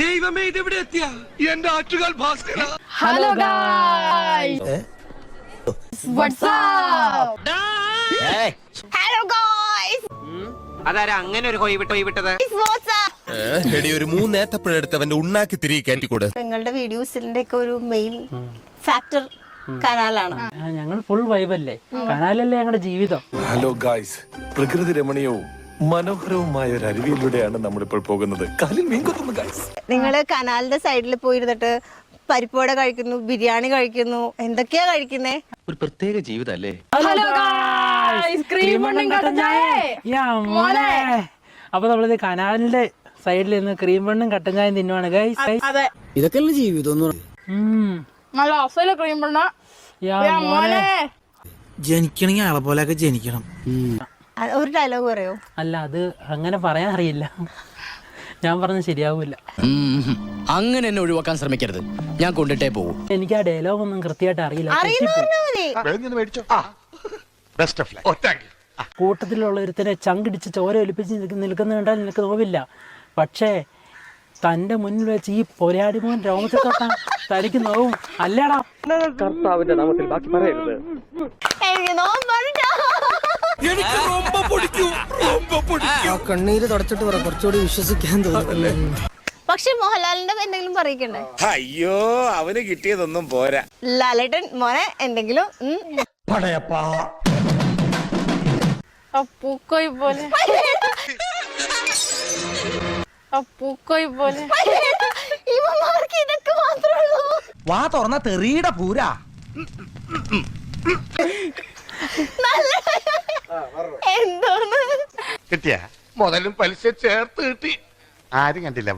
ദൈവമേ ഇതെവിടെ എത്തിയ എന്റെ Attukal Bhaskara. Hello guys, WhatsApp. Hello guys, അതാരാ അങ്ങനെ ഒരു കൊയ് വിട്ടത്? ഒരു 3 ഏത്തപ്പഴെടുത്തവന്റെ ഉണ്ണാക്കി തിരികെ കയറ്റിക്കൂടെ. നിങ്ങളുടെ വീഡിയോസിന്റെ ഒക്കെ ഒരു മെയിൻ ഫാക്ടർ കനാലാണ്. ഞങ്ങൾ ഫുൾ വൈബല്ലേ, കനാലല്ലേ ഞങ്ങളുടെ ജീവിതം. ഹലോ ഗായ്സ്, പ്രകൃതി രമണീയവും മനോഹരവുമായ ഒരു അരുവിയിലൂടെയാണ് നമ്മളിപ്പോൾ പോകുന്നത്. കാലിൽ മീൻ കൊത്തുന്നു ഗായ്സ്. നിങ്ങള് കനാലിന്റെ സൈഡിൽ പോയിരുന്നിട്ട് പരിപ്പോട കഴിക്കുന്നു, ബിരിയാണി കഴിക്കുന്നു, എന്തൊക്കെയാ കഴിക്കുന്നേ? ഒരു പ്രത്യേക ജീവിതല്ലേ. ഹലോ ഗായ്സ്, അപ്പൊ നമ്മളിത് കനാലിന്റെ സൈഡിൽ നിന്ന് ക്രീം ബണ്ണും കട്ടൻ ചായയും തിന്നുവാണ് ഗൈസ്. ഇതൊക്കെ ജീവിതം. നല്ല അസല ക്രീം ബണ്ണ. ജനിക്കണമെങ്കിൽ ആളെ പോലെയൊക്കെ ജനിക്കണം. ഒരു ഡയലോഗ് പറയോ? അല്ല, അത് അങ്ങനെ പറയാൻ അറിയില്ല. ഞാൻ പറഞ്ഞത് ശരിയാവൂല. അങ്ങനെ എന്നെ ഒഴിവാക്കാൻ ശ്രമിക്കരുത്, ഞാൻ കൊണ്ടിട്ടേ പോകും. എനിക്ക് ആ ഡയലോഗ് ഒന്നും കൃത്യമായിട്ട് അറിയില്ല. കൂട്ടത്തിലുള്ള ഒരുത്തനെ ചങ്കിടിച്ച് ചോര ഒലിപ്പിച്ച് നിൽക്കുന്ന കണ്ടാൽ നിനക്ക് നോവില്ല. പക്ഷേ തന്റെ മുന്നിൽ വെച്ച് ഈ പൊരാടിമോൻ രോമത്തിൽ തൊട്ടാൻ തനിക്ക് നോവും അല്ലേടാ. കർത്താവിന്റെ നാമത്തിൽ ബാക്കി പറയരുത്. കണ്ണീര് തുടച്ചിട്ട് പറ, കുറച്ചുകൂടി വിശ്വസിക്കാൻ തോന്നുന്നു. പക്ഷെ മോഹൻലാലിന്റെ എന്തെങ്കിലും പറയിക്കണ്ടേ? അയ്യോ, അവന് കിട്ടിയതൊന്നും പോരാ. ലാലേട്ടൻ മോനെ എന്തെങ്കിലും പൂക്കോയി പോലെ ഇവന്മാർക്ക് ഇതൊക്കെ മാത്രമേ ഉള്ളൂ. വാ തുറന്ന തെറിയുടെ പൂരാ. എന്തോന്ന് കിട്ടിയ മുതലും പലിശ ചേർത്ത് കിട്ടി. ആരും കണ്ടില്ല.